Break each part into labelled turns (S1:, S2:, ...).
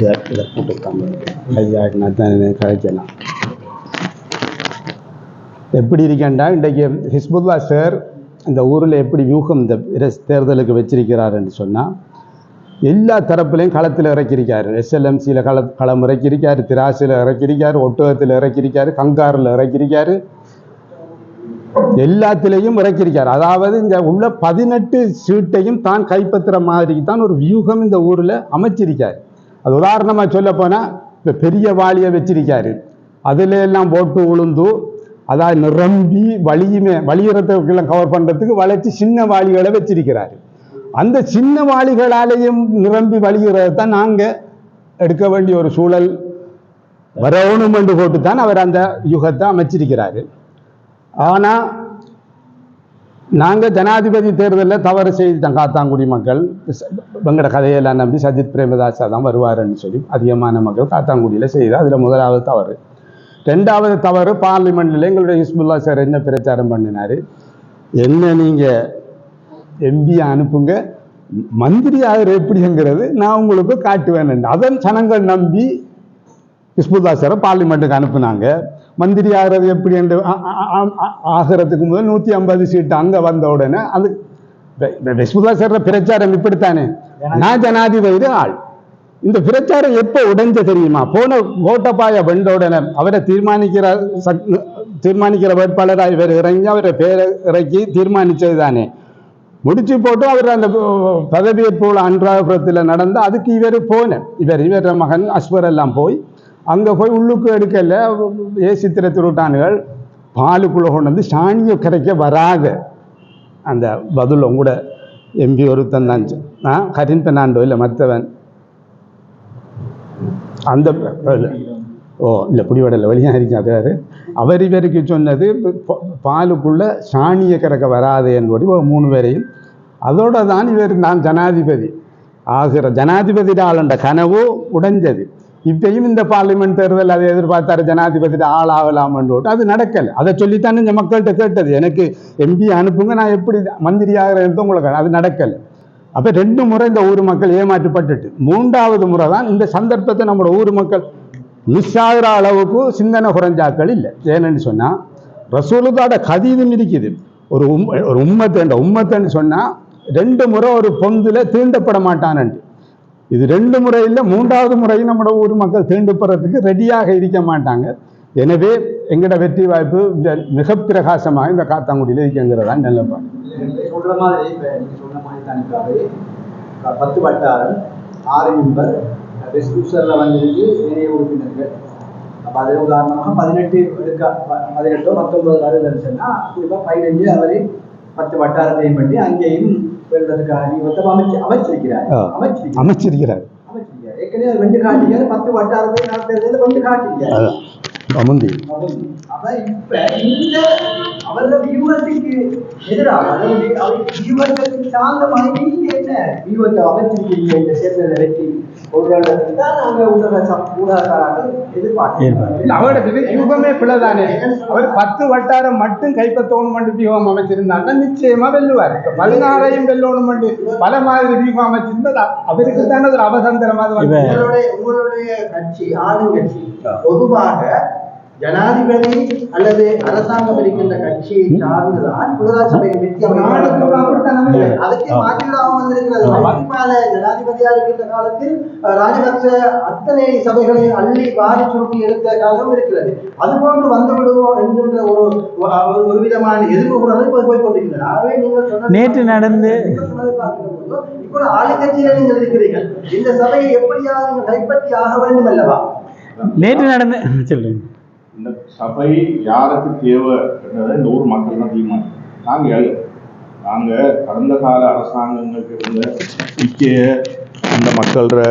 S1: இதை போட்டுருக்காங்க. கழிக்கலாம். எப்படி இருக்கேன்டா இன்றைக்கு ஹிஸ்புல்லா சார் இந்த ஊரில் எப்படி வியூகம் இந்த தேர்தலுக்கு வச்சிருக்கிறாருன்னு சொன்னால், எல்லா தரப்புலையும் களத்தில் இறக்கியிருக்காரு. எஸ்எல்எம்சியில் களம் இறக்கியிருக்காரு, திராசில் இறக்கியிருக்காரு, ஒட்டகத்தில் இறக்கியிருக்காரு, கங்காரில் இறக்கியிருக்காரு, எல்லாத்திலையும் இறக்கியிருக்காரு. அதாவது இந்த உள்ள 18 சீட்டையும் தான் கைப்பற்றுற மாதிரி தான் ஒரு வியூகம் இந்த ஊரில் அமைச்சிருக்காரு. அது உதாரணமாக சொல்ல போனால் இப்போ பெரிய வாளியை வச்சிருக்காரு, அதில் எல்லாம் போட்டு உளுந்து அதாவது நிரம்பி வலியுறத்துக்கெல்லாம் கவர் பண்ணுறதுக்கு வளைச்சி சின்ன வாளிகளை வச்சிருக்கிறாரு. அந்த சின்ன வாளிகளாலேயும் நிரம்பி வலியுறதை தான் நாங்கள் எடுக்க வேண்டிய ஒரு சூழல் வரணும் என்று போட்டு தான் அவர் அந்த யுகத்தை அமைச்சிருக்கிறாரு. ஆனால் நாங்கள் ஜனாதிபதி தேர்தலில் தவறு செய்துட்டோம். காத்தாங்குடி மக்கள் வெங்கட கதையெல்லாம் நம்பி சஜித் பிரேமதாசா தான் வருவாருன்னு சொல்லி அதிகமான மக்கள் காத்தாங்குடியில் செய்து அதில் முதலாவது தவறு. ரெண்டாவது தவறு, பார்லிமெண்ட்டில் எங்களுடைய ஹிஸ்புல்லா சார் என்ன பிரச்சாரம் பண்ணினார், என்ன நீங்கள் எம்பி அனுப்புங்க, மந்திரி ஆகிற எப்படிங்கிறது நான் உங்களுக்கு காட்டுவேன். அதன் ஜனங்கள் நம்பி ஹிஸ்புல்லா சாரை பார்லிமெண்ட்டுக்கு அனுப்புனாங்க. மந்திரி ஆகிறது எப்படி என்று ஆகிறதுக்கு முதல் 150 சீட்டு அங்கே வந்த உடனே அது ஹிஸ்புல்லா சார் பிரச்சாரம் இப்படித்தானே, நான் ஜனாதிபதி ஆள். இந்த பிரச்சாரம் எப்போ உடைஞ்ச தெரியுமா? போன கோட்டபாய வென்ற உடனே அவரை தீர்மானிக்கிற வேட்பாளராக இவர் இறங்கி அவரை பேரை இறக்கி தீர்மானித்தது தானே. முடிச்சு போட்டு அவர் அந்த பதவியேற்பு அன்றாபுரத்தில் நடந்து அதுக்கு இவர் போனேன். இவர் மகன் அஸ்வர் எல்லாம் போய் அங்கே போய் உள்ளுக்கு எடுக்கல, சித்திர திருட்டான்கள் பாலுக்குள்ளே கொண்டு வந்து சாணியை கரைக்க வராத அந்த பதில் கூட எம்பி ஒருத்தன் தான் கரின் பெண்ணாண்டோ இல்லை மற்றவன் அந்த இல்லை பிடிவடலை வழியாக இருக்காரு. அவர் இவருக்கு சொன்னது பாலுக்குள்ளே சாணியை கறக்க வராது என்பது 3 பேரையும். அதோட தான் இவர் நான் ஜனாதிபதி ஆகிற ஜனாதிபதி ஆளுன்ற கனவு உடைஞ்சது. இப்பயும் இந்த பார்லிமெண்ட் தேர்தல் அதை எதிர்பார்த்தாரு, ஜனாதிபதி ஆளாகலாம் என்று. அது நடக்கலை. அதை சொல்லித்தான் இந்த மக்கள்கிட்ட கேட்டது, எனக்கு எம்பி அனுப்புங்க, நான் எப்படி மந்திரி ஆகிறேன் உங்களுக்கு. அது நடக்கலை. அப்போ 2 முறை இந்த ஊர் மக்கள் ஏமாற்றப்பட்டுட்டு 3வது முறை தான் இந்த சந்தர்ப்பத்தை நம்மளோட ஊர் மக்கள் மிஸ் ஆகிற அளவுக்கு சிந்தனை குறைஞ்சாக்கள் இல்லை. ஏன்னு சொன்னால் ரசூலுல்லாஹ்வோட ஹதீஸும் இருக்குது. ஒரு உம்மத்துன்னு சொன்னால் 2 முறை ஒரு பொந்தில் தீண்டப்பட மாட்டானு. இது 2 முறை இல்லை, 3வது முறையும் நம்மளோட ஊர் மக்கள் தீண்டப்படுறதுக்கு ரெடியாக இருக்க மாட்டாங்க. எனவே எங்களோட வெற்றி வாய்ப்பு மிக பிரகாசமாக இந்த காத்தாங்குடியில் இருக்குங்கிறதான் நிலைப்பாடு.
S2: சொல்ற மாதிரி சொன்ன மாதிரி தானிக்காவே 10 வட்டாரம் 6 மெம்பர் வெஸ்ட்ல வந்துருக்கு நிறைய உறுப்பினர்கள். அப்போ அதே உதாரணமாக 18 18 19 வருதுன்னு சொன்னால் குறிப்பாக 15 அவரை 10 வட்டாரத்தையும் பண்ணி அங்கேயும் வெல்றதுக்காக அமைச்சிருக்கிறார். ஏற்கனவே 2 காட்டிக்காரு 10 வட்டாரத்தை நடத்துறதுல 2 காட்டிக்காரு. அப்ப இப்ப இந்த அவரோட வியூகத்துக்கு எதிராக வியூகத்துக்கு சார்ந்த மாதிரி என்ன வியூகத்தை அமைச்சிருக்கீங்க இந்த தேர்தலை வெற்றி
S1: யுகமே பிள்ளைதானே. அவர் 10 வட்டாரம் மட்டும் கைப்பற்றணும் வியூகம் அமைச்சிருந்தாங்க, நிச்சயமா வெல்லுவார். 16ஐயும் வெல்லணும் பல மாதிரி வியூகம் அமைச்சிருந்தா அவருக்கு தானே ஒரு அவசந்திரமாக.
S2: உங்களுடைய கட்சி ஆளுங்கட்சி பொதுவாக ஜனாதிபதி அல்லது அரசாங்கம் இருக்கின்ற கட்சியை சார்ந்துதான் உள்ளாட்சி சபை வெற்றி அதற்கு மாற்றிடாமல் வந்திருக்கிறது. ஜனாதிபதியாக இருக்கின்ற காலத்தில் ராஜபக்ச அத்தனை சபைகளை அள்ளி வாரி சுருட்டி எடுத்த காலம் இருக்கிறது. அதுபோன்று வந்து விடுவோம் என்கின்ற ஒரு விதமான எதிர்ப்பு குரல் போய் கொண்டிருக்கிறது. ஆகவே நீங்கள் சொன்ன
S3: நேற்று நடந்து
S2: இப்போ ஆளுங்கட்சியில நீங்கள் இருக்கிறீர்கள், இந்த சபையை எப்படியாவது நீங்கள் கைப்பற்றி ஆக வேண்டும் அல்லவா?
S3: நேற்று நடந்து சொல்லுங்க.
S4: இந்த சபை யாருக்கு தேவை என்றதை இந்த ஊர் மக்கள் தான் தீர்மானிக்கும். நாங்கள் கடந்த கால அரசாங்கங்களுக்கு இருந்த முக்கிய இந்த மக்கள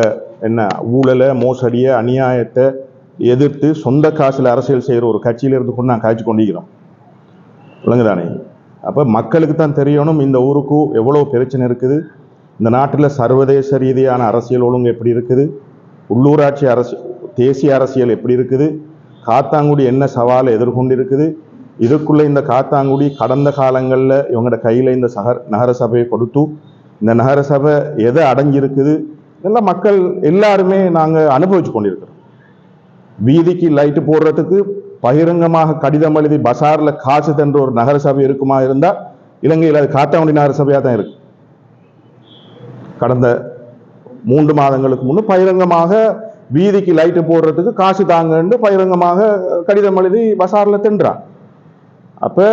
S4: என்ன ஊழலை மோசடியை அநியாயத்தை எதிர்த்து சொந்த காசில் அரசியல் செய்கிற ஒரு கட்சியில் இருந்து கொண்டு நாங்கள் காய்ச்சி கொண்டிருக்கிறோம். விளங்குதானே? அப்போ மக்களுக்கு தான் தெரியணும் இந்த ஊருக்கு எவ்வளோ பிரச்சனை இருக்குது, இந்த நாட்டில் சர்வதேச ரீதியான அரசியல் ஒழுங்கு எப்படி இருக்குது, உள்ளூராட்சி தேசிய அரசியல் எப்படி இருக்குது, காத்தாங்குடி என்ன சவாலை எதிர்கொண்டு இருக்குது. இதுக்குள்ளே இந்த காத்தாங்குடி கடந்த காலங்களில் இவங்களோட கையில் இந்த நகரசபையை கொடுத்து இந்த நகரசபை எதை அடைஞ்சிருக்குது, இதெல்லாம் மக்கள் எல்லாருமே நாங்கள் அனுபவிச்சு கொண்டிருக்கிறோம். வீதிக்கு லைட்டு போடுறதுக்கு பகிரங்கமாக கடிதம் எழுதி பசாரில் காசு தன்ற ஒரு நகர சபை இருக்குமா இருந்தால் இலங்கையில் அது காத்தாங்குடி நகர சபையாக தான் இருக்கு. கடந்த 3 மாதங்களுக்கு முன்னு பகிரங்கமாக வீதிக்கு லைட்டு போடுறதுக்கு காசு தாங்கன்னு பகிரங்கமாக கடிதம் எழுதி பசாரில் தின்றான். அப்போ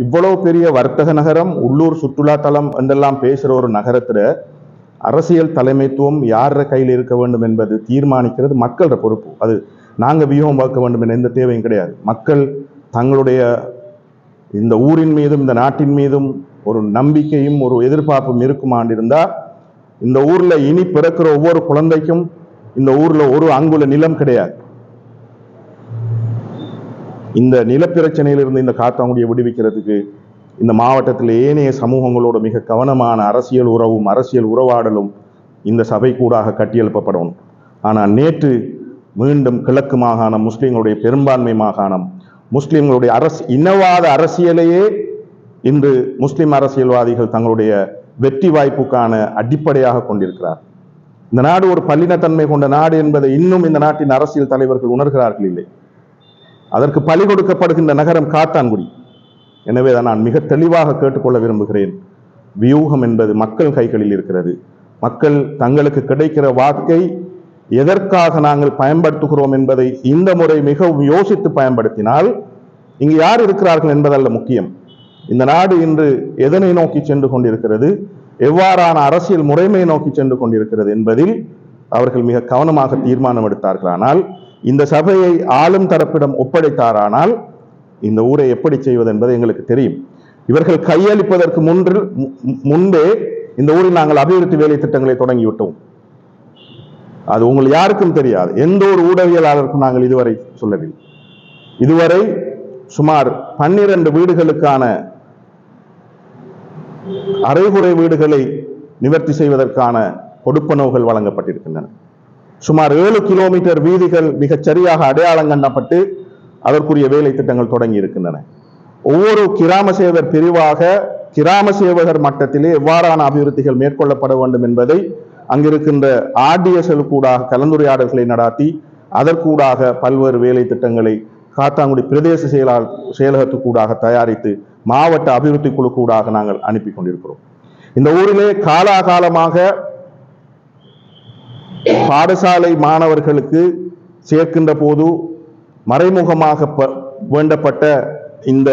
S4: இவ்வளவு பெரிய வர்த்தக நகரம், உள்ளூர் சுற்றுலா தலம் என்றெல்லாம் பேசுகிற ஒரு நகரத்தில் அரசியல் தலைமைத்துவம் யார கையில் இருக்க வேண்டும் என்பது தீர்மானிக்கிறது மக்களோட பொறுப்பு. அது நாங்கள் வியூகம் பார்க்க வேண்டும் என்ற எந்த தேவையும் கிடையாது. மக்கள் தங்களுடைய இந்த ஊரின் மீதும் இந்த நாட்டின் மீதும் ஒரு நம்பிக்கையும் ஒரு எதிர்பார்ப்பும் இருக்குமான் இருந்தால் இந்த ஊரில் இனி பிறக்கிற ஒவ்வொரு குழந்தைக்கும் இந்த ஊரில் ஒரு அங்குல நிலம் கிடையாது. இந்த நிலப்பிரச்சனையிலிருந்து இந்த காத்தாங்குடியை விடுவிக்கிறதுக்கு இந்த மாவட்டத்தில் ஏனைய சமூகங்களோட மிக கவனமான அரசியல் உறவும் அரசியல் உறவாடலும் இந்த சபை கூடாக கட்டியெழுப்பப்படும். ஆனால் நேற்று மீண்டும் கிழக்கு மாகாணம், முஸ்லீம்களுடைய பெரும்பான்மை மாகாணம், முஸ்லீம்களுடைய இனவாத அரசியலையே இன்று முஸ்லிம் அரசியல்வாதிகள் தங்களுடைய வெற்றி வாய்ப்புக்கான அடிப்படையாக கொண்டிருக்கிறார். இந்த நாடு ஒரு பல்லினத்தன்மை கொண்ட நாடு என்பதை இன்னும் இந்த நாட்டின் அரசியல் தலைவர்கள் உணர்கிறார்கள் இல்லை. அதற்கு பலி கொடுக்கப்படுகின்ற நகரம் காத்தான்குடி. எனவே தான் நான் மிக தெளிவாக கேட்டுக்கொள்ள விரும்புகிறேன். வியூகம் என்பது மக்கள் கைகளில் இருக்கிறது. மக்கள் தங்களுக்கு கிடைக்கிற வாக்கை எதற்காக நாங்கள் பயன்படுத்துகிறோம் என்பதை இந்த முறை மிகவும் யோசித்து பயன்படுத்தினால் இங்கு யார் இருக்கிறார்கள் என்பதல்ல முக்கியம். இந்த நாடு இன்று எதனை நோக்கி சென்று கொண்டிருக்கிறது, எவ்வாறான அரசியல் முறைமையை நோக்கி சென்று கொண்டிருக்கிறது என்பதில் அவர்கள் மிக கவனமாக தீர்மானம் எடுத்தார்கள். ஆனால் இந்த சபையை ஆளும் தரப்பிடம் ஒப்படைத்தாரானால் இந்த ஊரை எப்படி செய்வது என்பது எங்களுக்கு தெரியும். இவர்கள் கையளிப்பதற்கு முன்பே இந்த ஊரில் நாங்கள் அபிவிருத்தி வேலை திட்டங்களை தொடங்கிவிட்டோம். அது உங்கள் யாருக்கும் தெரியாது. எந்த ஒரு ஊடகவியலாளருக்கும் நாங்கள் இதுவரை சொல்லவில்லை. இதுவரை சுமார் 12 வீடுகளுக்கான அரைகுறை வீடுகளை நிவர்த்தி செய்வதற்கான கொடுப்பனவுகள் வழங்கப்பட்டிருக்கின்றன. சுமார் 7 கிலோமீட்டர் வீதிகள் மிகச் சரியாக அடையாளம் கண்ணப்பட்டு அதற்குரிய வேலை திட்டங்கள் தொடங்கி இருக்கின்றன. ஒவ்வொரு கிராம சேவர் பிரிவாக கிராம சேவகர் மட்டத்திலே எவ்வாறான அபிவிருத்திகள் மேற்கொள்ளப்பட வேண்டும் என்பதை அங்கிருக்கின்ற RDSL கூடாக கலந்துரையாடல்களை நடாத்தி அதற்கூடாக பல்வேறு வேலை திட்டங்களை காத்தாங்குடி பிரதேச செயலகத்துக்கூடாக தயாரித்து மாவட்ட அபிவிருத்தி குழு கூடாக நாங்கள் அனுப்பி கொண்டிருக்கிறோம். இந்த ஊரிலே காலாகாலமாக பாடசாலை மாணவர்களுக்கு சேர்க்கின்ற போது மறைமுகமாக வேண்டப்பட்ட இந்த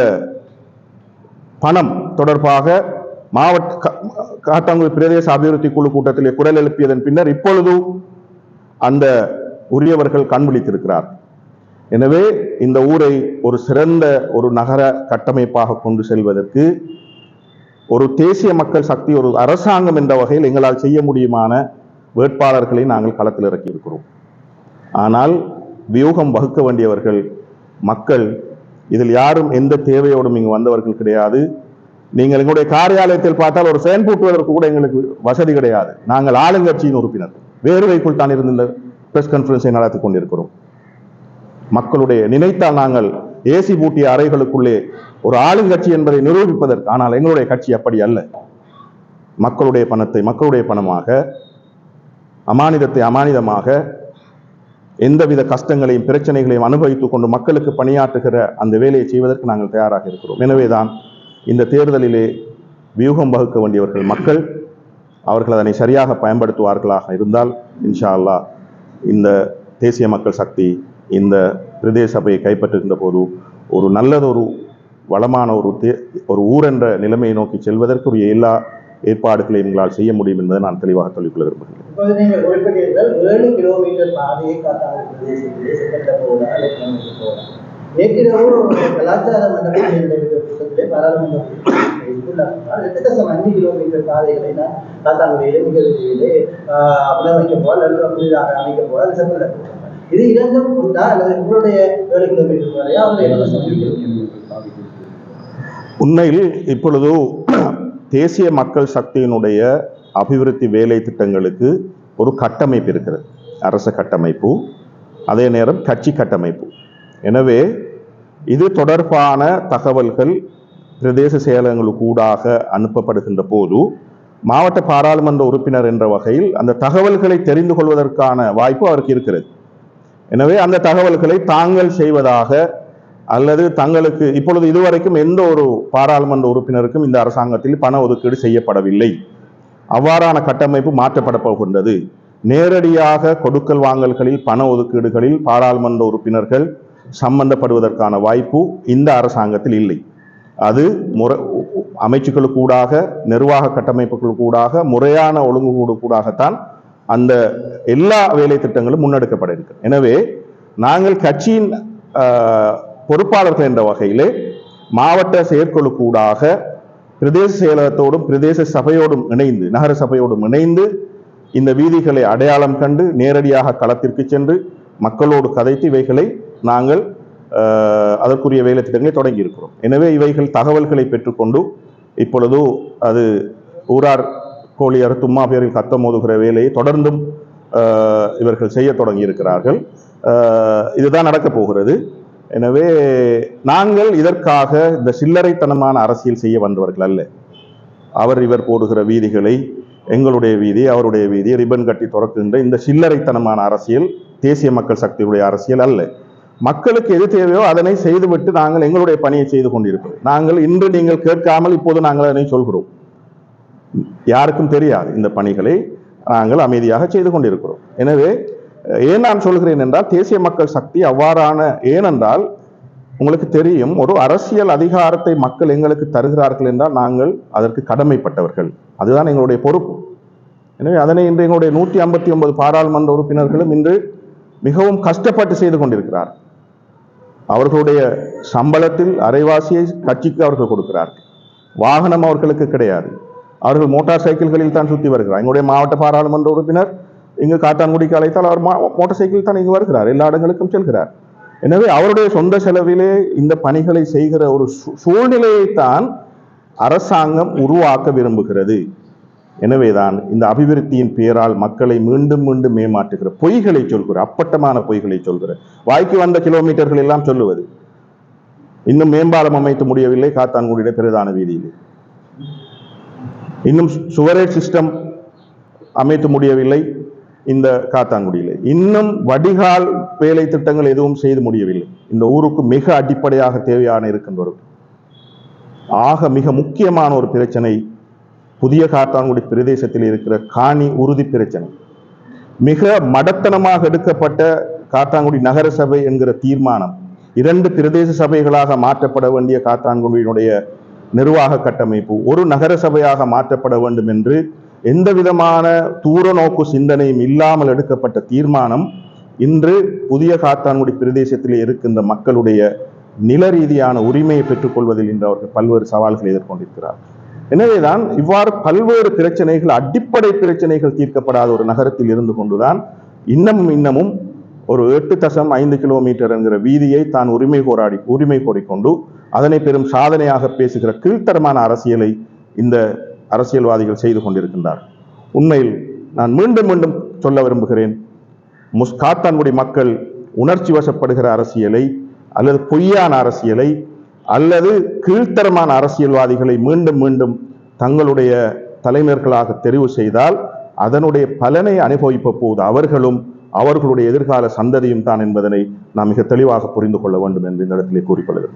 S4: பணம் தொடர்பாக மாவட்ட காத்தாங்குடி பிரதேச அபிவிருத்தி குழு கூட்டத்திலே குரல் எழுப்பியதன் பின்னர் இப்பொழுது அந்த உரியவர்கள் கண்விழித்திருக்கிறார். எனவே இந்த ஊரை ஒரு சிறந்த ஒரு நகர கட்டமைப்பாக கொண்டு செல்வதற்கு ஒரு தேசிய மக்கள் சக்தி, ஒரு அரசாங்கம் என்ற வகையில் எங்களால் செய்ய முடியுமான வேட்பாளர்களை நாங்கள் களத்தில் இறக்கி இருக்கிறோம். ஆனால் வியூகம் வகுக்க வேண்டியவர்கள் மக்கள். இதில் யாரும் எந்த தேவையோடும் இங்கு வந்தவர்கள் கிடையாது. நீங்கள் எங்களுடைய காரியாலயத்தில் பார்த்தால் ஒரு ஃபேன் பூட்டுவதற்கு கூட எங்களுக்கு வசதி கிடையாது. நாங்கள் ஆளுங்கட்சியின் உறுப்பினர், வேறுவைக்குள் தான் இருந்து பிரஸ் கான்ஃபரன்ஸை நடத்தி கொண்டிருக்கிறோம். மக்களுடைய நினைத்தால் நாங்கள் ஏசி பூட்டிய அறைகளுக்குள்ளே ஒரு ஆளுங்கட்சி என்பதை நிரூபிப்பதற்கு. ஆனால் எங்களுடைய கட்சி அப்படி அல்ல. மக்களுடைய பணத்தை மக்களுடைய பணமாக, அமானிதத்தை அமானிதமாக, எந்தவித கஷ்டங்களையும் பிரச்சனைகளையும் அனுபவித்துக் கொண்டு மக்களுக்கு பணியாற்றுகிற அந்த வேலையை செய்வதற்கு நாங்கள் தயாராக இருக்கிறோம். எனவேதான் இந்த தேர்தலிலே வியூகம் வகுக்க வேண்டியவர்கள் மக்கள். அவர்கள் அதனை சரியாக பயன்படுத்துவார்களாக இருந்தால் இன்ஷா அல்லாஹ் இந்த தேசிய மக்கள் சக்தி இந்த பிரதேச சபையை கைப்பற்றுகின்ற போது ஒரு நல்லதொரு வளமான ஒரு ஊர் என்ற நிலைமையை நோக்கி செல்வதற்குரிய எல்லா ஏற்பாடுகளையும் எங்களால் செய்ய முடியும் என்பதை நான் தெளிவாக சொல்லிக்கொள்ள விரும்புகிறேன்.
S2: இப்போது நீங்கள் குறிப்பிட்டீர்கள் 7 கிலோமீட்டர் பாதையை காத்தாங்குடி பிரதேசத்திலே செகண்ட போவதால் நேற்றிரவு கலாச்சார மண்டபத்தில் நடைபெற்ற கூட்டத்திலே பாராளுமன்ற 8.5 கிலோமீட்டர் பாதைகளை நான் காத்தாங்குடியிலே மிக விரைவிலே அமைக்க போவால் அல்லது புதிதாக அமைக்க போவால் செகண்ட போவாங்க. இது இரண்டும் உண்டா அல்லது உங்களுடைய 7 கிலோமீட்டர் வரையா
S4: உண்மையில் இப்பொழுது தேசிய மக்கள் சக்தியினுடைய அபிவிருத்தி வேலை திட்டங்களுக்கு ஒரு கட்டமைப்பு இருக்கிறது. அரச கட்டமைப்பு, அதே நேரம் கட்சி கட்டமைப்பு. எனவே இது தொடர்பான தகவல்கள் பிரதேச செயலகங்களுக்கு ஊடாக அனுப்பப்படுகின்ற போது மாவட்ட பாராளுமன்ற உறுப்பினர் என்ற வகையில் அந்த தகவல்களை தெரிந்து கொள்வதற்கான வாய்ப்பு அவருக்கு இருக்கிறது. எனவே அந்த தகவல்களை தாங்கள் செய்வதாக அல்லது தங்களுக்கு இப்பொழுது இதுவரைக்கும் எந்த ஒரு பாராளுமன்ற உறுப்பினருக்கும் இந்த அரசாங்கத்தில் பண ஒதுக்கீடு செய்யப்படவில்லை. அவ்வாறான கட்டமைப்பு மாற்றப்பட போகின்றது. நேரடியாக கொடுக்கல் வாங்கல்களில் பண ஒதுக்கீடுகளில் பாராளுமன்ற உறுப்பினர்கள் சம்பந்தப்படுவதற்கான வாய்ப்பு இந்த அரசாங்கத்தில் இல்லை. அது அமைச்சுக்களுக்கூடாக நிர்வாக கட்டமைப்புகளுக்கூடாக முறையான ஒழுங்குகூடு கூடாகத்தான் அந்த எல்லா வேலை திட்டங்களும் முன்னெடுக்கப்பட இருக்கு. எனவே நாங்கள் கட்சியின் பொறுப்பாளர்கள் என்ற வகையிலே மாவட்ட செயற்குழுக்கூடாக பிரதேச செயலகத்தோடும் பிரதேச சபையோடும் இணைந்து நகர சபையோடும் இணைந்து இந்த வீதிகளை அடையாளம் கண்டு நேரடியாக களத்திற்கு சென்று மக்களோடு கதைத்து இவைகளை நாங்கள் அதற்குரிய வேலை திட்டங்களை தொடங்கி இருக்கிறோம். எனவே இவைகள் தகவல்களை பெற்றுக்கொண்டு இப்பொழுது அது ஊரார் கோழியர் தும்மா பேரில் கத்தம் மோதுகிற வேலையை தொடர்ந்தும் இவர்கள் செய்ய தொடங்கி இருக்கிறார்கள். இதுதான் நடக்கப் போகிறது. எனவே நாங்கள் இதற்காக இந்த சில்லறைத்தனமான அரசியல் செய்ய வந்தவர்கள் அல்ல. இவர் போடுகிற வீதிகளை எங்களுடைய வீதி அவருடைய வீதி ரிப்பன் கட்டி துறக்கின்ற இந்த சில்லறைத்தனமான அரசியல் தேசிய மக்கள் சக்தியுடைய அரசியல் அல்ல. மக்களுக்கு எது தேவையோ அதனை செய்துவிட்டு நாங்கள் எங்களுடைய பணியை செய்து கொண்டிருக்கிறோம். நாங்கள் இன்று நீங்கள் கேட்காமல் இப்போது நாங்கள் அதனை சொல்கிறோம். யாருக்கும் தெரியாது இந்த பணிகளை நாங்கள் அமைதியாக செய்து கொண்டிருக்கிறோம். எனவே ஏன் நான் சொல்கிறேன் என்றால் தேசிய மக்கள் சக்தி அவ்வாறான ஏனென்றால் உங்களுக்கு தெரியும் ஒரு அரசியல் அதிகாரத்தை மக்கள் எங்களுக்கு தருகிறார்கள் என்றால் நாங்கள் அதற்கு கடமைப்பட்டவர்கள். அதுதான் எங்களுடைய பொறுப்பு. எனவே அதனை இன்று எங்களுடைய 159 பாராளுமன்ற உறுப்பினர்களும் இன்று மிகவும் கஷ்டப்பட்டு செய்து கொண்டிருக்கிறார். அவர்களுடைய சம்பளத்தில் அரைவாசியை கட்சிக்கு அவர்கள் கொடுக்கிறார்கள். வாகனம் அவர்களுக்கு கிடையாது. அவர்கள் மோட்டார் சைக்கிள்களில் தான் சுற்றி வருகிறார். எங்களுடைய மாவட்ட பாராளுமன்ற உறுப்பினர் இங்கு காத்தான்குடிக்கு அழைத்தால் அவர் மோட்டார் சைக்கிள் தான் இங்கு வருகிறார், எல்லா இடங்களுக்கும் செல்கிறார். எனவே அவருடைய சொந்த செலவிலே இந்த பணிகளை செய்கிற ஒரு சூழ்நிலையைத்தான் அரசாங்கம் உருவாக்க விரும்புகிறது. எனவேதான் இந்த அபிவிருத்தியின் பெயரால் மக்களை மீண்டும் மீண்டும் மேமாற்றுகிற பொய்களை சொல்கிற அப்பட்டமான பொய்களை சொல்கிற வாய்க்கு வந்த கிலோமீட்டர்கள் எல்லாம் சொல்லுவது. இன்னும் மேம்பாலம் அமைத்து முடியவில்லை காத்தான்குடியில பிரதான வீதியில். இன்னும் சுவரேஜ் சிஸ்டம் அமைத்து முடியவில்லை இந்த காத்தான்குடியில். இன்னும் வடிகால் வேலை திட்டங்கள் எதுவும் செய்து முடியவில்லை. இந்த ஊருக்கு மிக அடிப்படையாக தேவையான இருக்கின்ற மிக முக்கியமான ஒரு பிரச்சனை புதிய காத்தான்குடி பிரதேசத்தில் இருக்கிற காணி உறுதி பிரச்சனை. மிக மடத்தனமாக எடுக்கப்பட்ட காத்தான்குடி நகர சபை என்கிற தீர்மானம் 2 பிரதேச சபைகளாக மாற்றப்பட வேண்டிய காத்தான்குடியினுடைய நிர்வாக கட்டமைப்பு ஒரு நகர சபையாக மாற்றப்பட வேண்டும் என்று எந்த விதமான தூர நோக்கு சிந்தனையும் இல்லாமல் எடுக்கப்பட்ட தீர்மானம் இன்று புதிய காத்தான்குடி பிரதேசத்தில் இருக்கின்ற மக்களுடைய நில ரீதியான உரிமையை பெற்றுக் கொள்வதில் இன்று அவர்கள் பல்வேறு சவால்களை எதிர்கொண்டிருக்கிறார். எனவேதான் இவ்வாறு பல்வேறு பிரச்சனைகள் அடிப்படை பிரச்சனைகள் தீர்க்கப்படாத ஒரு நகரத்தில் இருந்து கொண்டுதான் இன்னமும் ஒரு 8.5 கிலோமீட்டர் என்கிற வீதியை தான் உரிமை கோரிக்கொண்டு அதனை பெரும் சாதனையாக பேசுகிற கீழ்த்தரமான அரசியலை இந்த அரசியல்வாதிகள் செய்து கொண்டிருக்கின்றார். உண்மையில் நான் மீண்டும் மீண்டும் சொல்ல விரும்புகிறேன், காத்தான்குடி மக்கள் உணர்ச்சி வசப்படுகிற அரசியலை அல்லது பொய்யான அரசியலை அல்லது கீழ்த்தரமான அரசியல்வாதிகளை மீண்டும் மீண்டும் தங்களுடைய தலைவர்களாக தெரிவு செய்தால் அதனுடைய பலனை அனுபவிப்ப போது அவர்களும் அவர்களுடைய எதிர்கால சந்ததியும் தான் என்பதனை நாம் மிக தெளிவாக புரிந்து கொள்ள வேண்டும் என்று இந்த இடத்திலே கூறிக்கொள்கிறேன்.